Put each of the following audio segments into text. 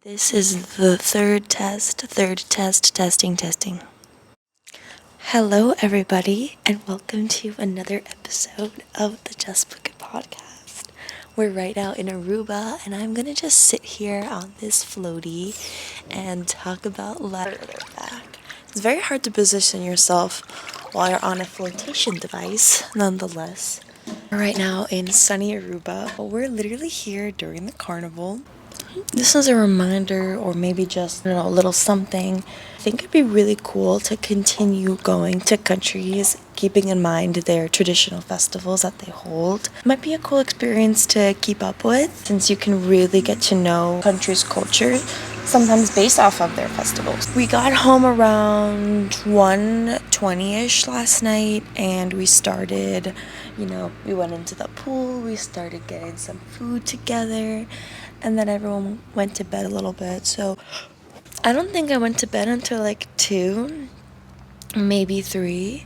This is the third test, testing. Hello, everybody, and welcome to another episode of the Just Book It podcast. We're right out in Aruba, and I'm gonna just sit here on this floaty and talk about life. It's very hard to position yourself while you're on a flotation device, nonetheless. We're right now in sunny Aruba. We're literally here during the carnival. This is a reminder, or maybe just, a little something. I think it'd be really cool to continue going to countries, keeping in mind their traditional festivals that they hold. Might be a cool experience to keep up with, since you can really get to know country's culture, sometimes based off of their festivals. We got home around 1:20ish last night, and we started, we went into the pool, we started getting some food together, and then everyone went to bed a little bit. So I don't think I went to bed until like 2, maybe 3.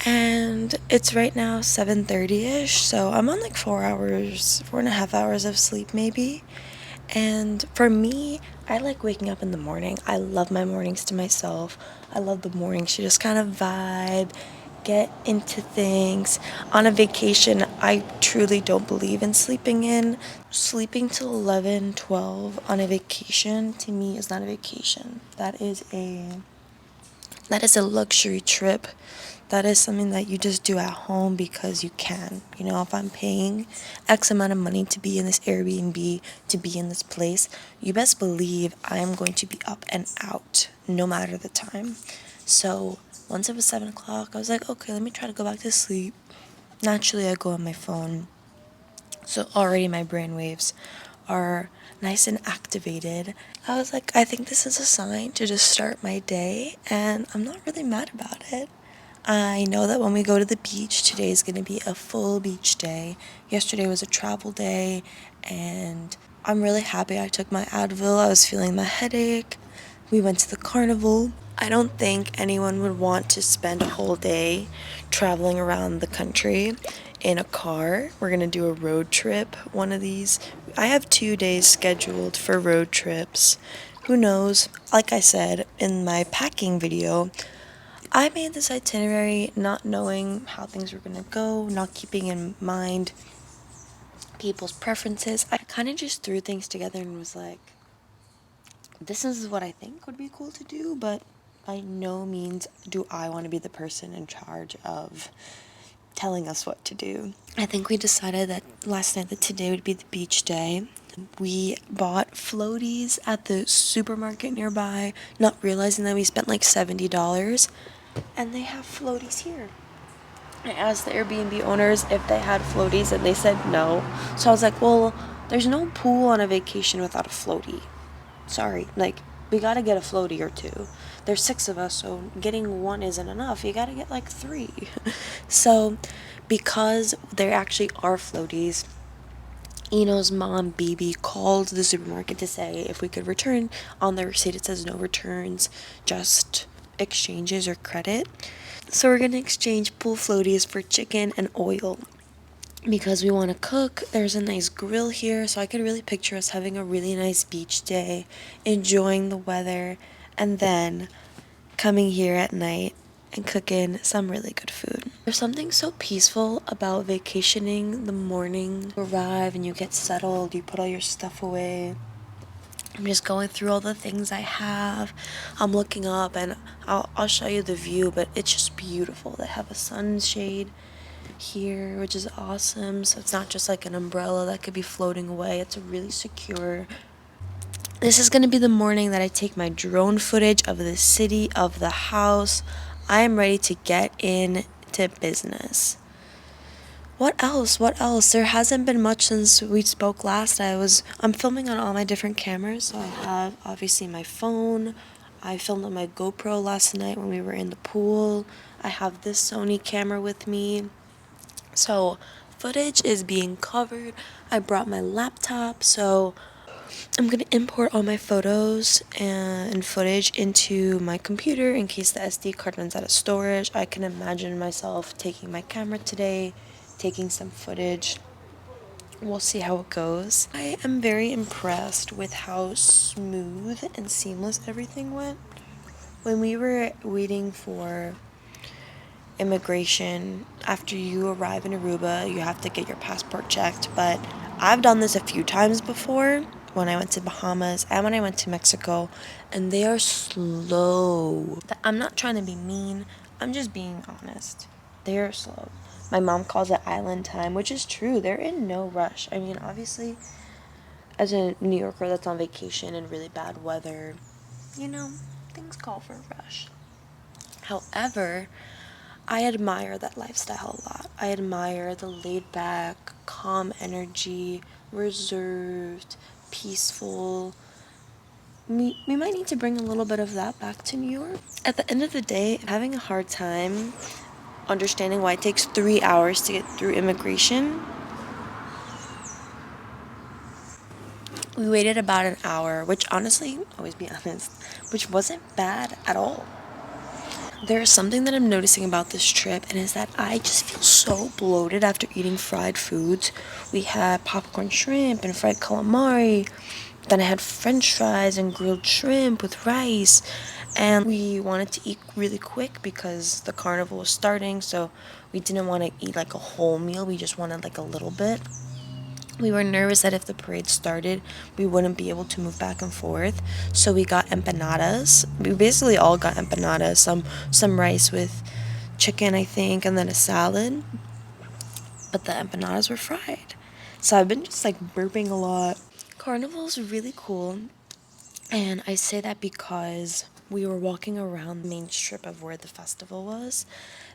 And it's right now 7:30ish, so I'm on like 4.5 hours of sleep maybe. And for me, I like waking up in the morning. I love my mornings to myself. I love the mornings to just kind of vibe, get into things. On a vacation, I truly don't believe in sleeping in. Sleeping till 11, 12 on a vacation, to me, is not a vacation. That is a luxury trip. That is something that you just do at home because you can. If I'm paying X amount of money to be in this Airbnb, to be in this place, you best believe I am going to be up and out, no matter the time. So once it was 7 o'clock, I was like, okay, let me try to go back to sleep. Naturally, I go on my phone. So already my brainwaves are nice and activated. I was like, I think this is a sign to just start my day, and I'm not really mad about it. I know that when we go to the beach, today is going to be a full beach day. Yesterday was a travel day, and I'm really happy I took my Advil. I was feeling my headache. We went to the carnival. I don't think anyone would want to spend a whole day traveling around the country in a car. We're going to do a road trip, one of these. I have 2 days scheduled for road trips. Who knows? Like I said in my packing video, I made this itinerary not knowing how things were going to go, not keeping in mind people's preferences. I kind of just threw things together and was like, this is what I think would be cool to do, but by no means do I want to be the person in charge of telling us what to do. I think we decided that last night that today would be the beach day. We bought floaties at the supermarket nearby, not realizing that we spent like $70, and they have floaties here. I asked the Airbnb owners if they had floaties, and they said no. So I was like, well, there's no pool on a vacation without a floatie. Sorry, we gotta get a floatie or 2. There's 6 of us, so getting 1 isn't enough. You gotta get 3. So, because there actually are floaties, Eno's mom, Bibi, called the supermarket to say if we could return. On the receipt it says no returns, just exchanges or credit. So we're gonna exchange pool floaties for chicken and oil. Because we want to cook, there's a nice grill here, so I could really picture us having a really nice beach day, enjoying the weather, and then coming here at night and cooking some really good food. There's something so peaceful about vacationing the morning. You arrive and you get settled, you put all your stuff away. I'm just going through all the things I have. I'm looking up, and I'll show you the view, but it's just beautiful. They have a sunshade here, which is awesome, so it's not just like an umbrella that could be floating away. It's really secure. This is going to be the morning that I take my drone footage of the city, of the house. I am ready to get into business. What else? There hasn't been much since we spoke last. I'm filming on all my different cameras. So I have obviously my phone. I filmed on my GoPro last night when we were in the pool. I have this Sony camera with me. So footage is being covered. I brought my laptop, so I'm going to import all my photos and footage into my computer in case the SD card runs out of storage. I can imagine myself taking my camera today, taking some footage. We'll see how it goes. I am very impressed with how smooth and seamless everything went. When we were waiting for immigration, after you arrive in Aruba, you have to get your passport checked. But I've done this a few times before when I went to Bahamas and when I went to Mexico, and they are slow. I'm not trying to be mean, I'm just being honest. They are slow. My mom calls it island time, which is true. They're in no rush. I mean, obviously, as a New Yorker that's on vacation in really bad weather, you know, things call for a rush. However, I admire that lifestyle a lot. I admire the laid back, calm energy, reserved, peaceful. We might need to bring a little bit of that back to New York. At the end of the day, I'm having a hard time understanding why it takes 3 hours to get through immigration. We waited about an hour, which honestly, always be honest, which wasn't bad at all. There's something that I'm noticing about this trip, and is that I just feel so bloated after eating fried foods. We had popcorn shrimp and fried calamari. Then I had french fries and grilled shrimp with rice. And we wanted to eat really quick because the carnival was starting, so we didn't want to eat like a whole meal. We just wanted like a little bit. We were nervous that if the parade started, we wouldn't be able to move back and forth. So we got empanadas. We basically all got empanadas. Some rice with chicken, I think, and then a salad. But the empanadas were fried. So I've been just like burping a lot. Carnival's really cool. And I say that because we were walking around the main strip of where the festival was.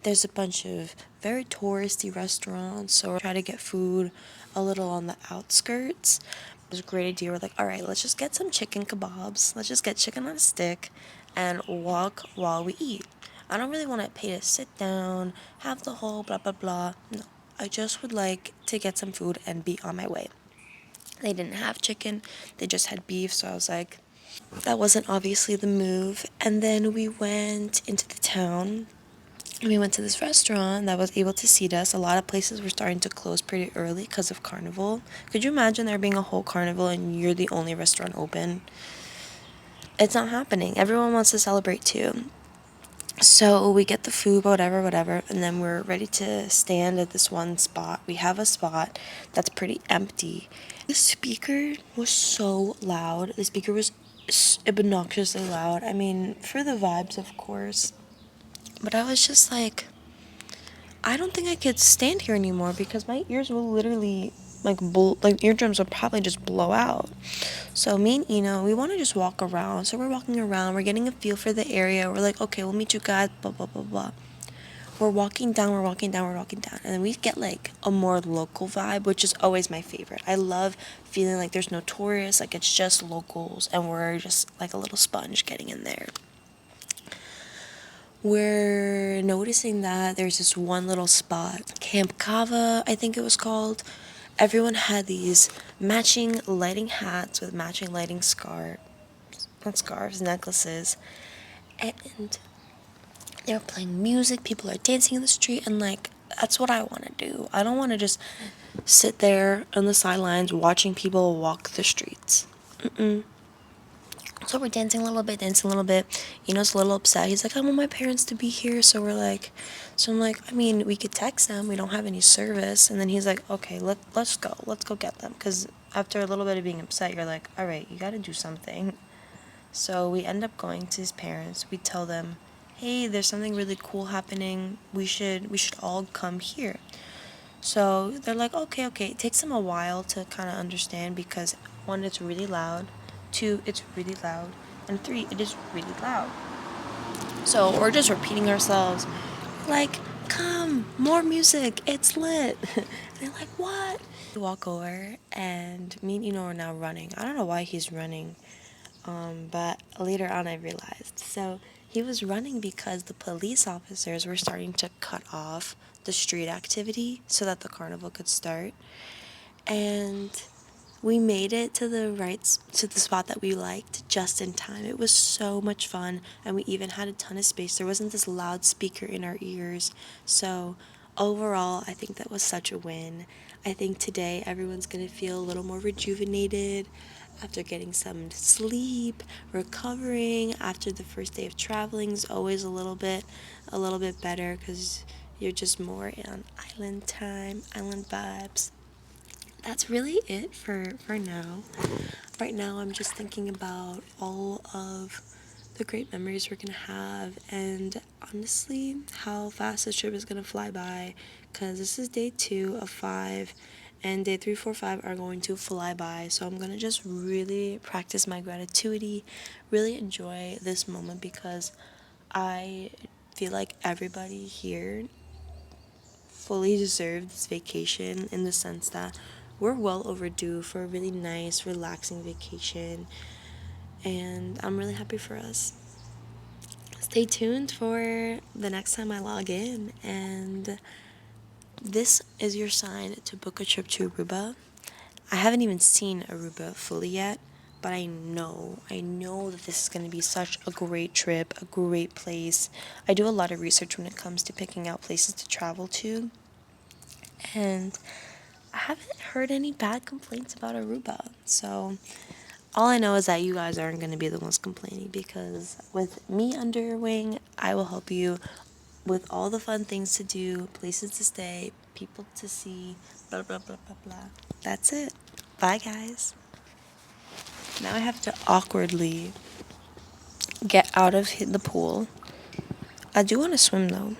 There's a bunch of very touristy restaurants, so we're trying to get food a little on the outskirts. It was a great idea. We're like, all right, let's just get some chicken kebabs. Let's just get chicken on a stick and walk while we eat. I don't really want to pay to sit down, have the whole blah blah blah. No, I just would like to get some food and be on my way. They didn't have chicken, they just had beef, so I was like, that wasn't obviously the move. And then we went into the town. We went to this restaurant that was able to seat us. A lot of places were starting to close pretty early because of carnival. Could you imagine there being a whole carnival and you're the only restaurant open? It's not happening. Everyone wants to celebrate too. So we get the food, whatever, whatever, and then we're ready to stand at this one spot. We have a spot that's pretty empty. The speaker was so loud. The speaker was obnoxiously loud. I mean, for the vibes, of course. But I was just like, I don't think I could stand here anymore because my ears will literally like eardrums will probably just blow out. So me and Eno, we want to just walk around. So we're walking around, we're getting a feel for the area. We're like, okay, we'll meet you guys, blah blah blah blah. We're walking down, we're walking down, we're walking down, and then we get like a more local vibe, which is always my favorite. I love feeling like there's no tourists, like it's just locals, and we're just like a little sponge getting in there. We're noticing that there's this one little spot, Camp Cava, I think it was called. Everyone had these matching lighting hats with matching lighting not scarves, necklaces, and they're playing music, people are dancing in the street, and like, that's what I want to do. I don't want to just sit there on the sidelines watching people walk the streets. Mm-mm. So we're dancing a little bit, dancing a little bit. Eno's a little upset. He's like, I want my parents to be here. So I'm like, I mean, we could text them. We don't have any service. And then he's like, okay, let's go. Let's go get them. Because after a little bit of being upset, you're like, all right, you got to do something. So we end up going to his parents. We tell them, hey, there's something really cool happening. We should all come here. So they're like, okay, okay. It takes them a while to kind of understand because one, it's really loud. Two, it's really loud. And three, it is really loud. So we're just repeating ourselves, like, come, more music, it's lit. And they're like, what? We walk over, and me and Eno are now running. I don't know why he's running, but later on I realized. So he was running because the police officers were starting to cut off the street activity so that the carnival could start. And we made it to the spot that we liked just in time. It was so much fun, and we even had a ton of space. There wasn't this loudspeaker in our ears. So overall, I think that was such a win. I think today everyone's gonna feel a little more rejuvenated after getting some sleep, recovering after the first day of traveling is always a little bit better because you're just more on island time, island vibes. That's really it for now. Right now, I'm just thinking about all of the great memories we're gonna have, and honestly, how fast this trip is gonna fly by. Because this is day 2 of 5, and day 3, 4, 5 are going to fly by. So I'm gonna just really practice my gratitude, really enjoy this moment because I feel like everybody here fully deserve this vacation in the sense that we're well overdue for a really nice, relaxing vacation, and I'm really happy for us. Stay tuned for the next time I log in, and this is your sign to book a trip to Aruba. I haven't even seen Aruba fully yet, but I know that this is going to be such a great trip, a great place. I do a lot of research when it comes to picking out places to travel to, and I haven't heard any bad complaints about Aruba. So all I know is that you guys aren't going to be the ones complaining because with me under your wing, I will help you with all the fun things to do, places to stay, people to see, blah, blah, blah, blah, blah. That's it. Bye, guys. Now I have to awkwardly get out of the pool. I do want to swim though.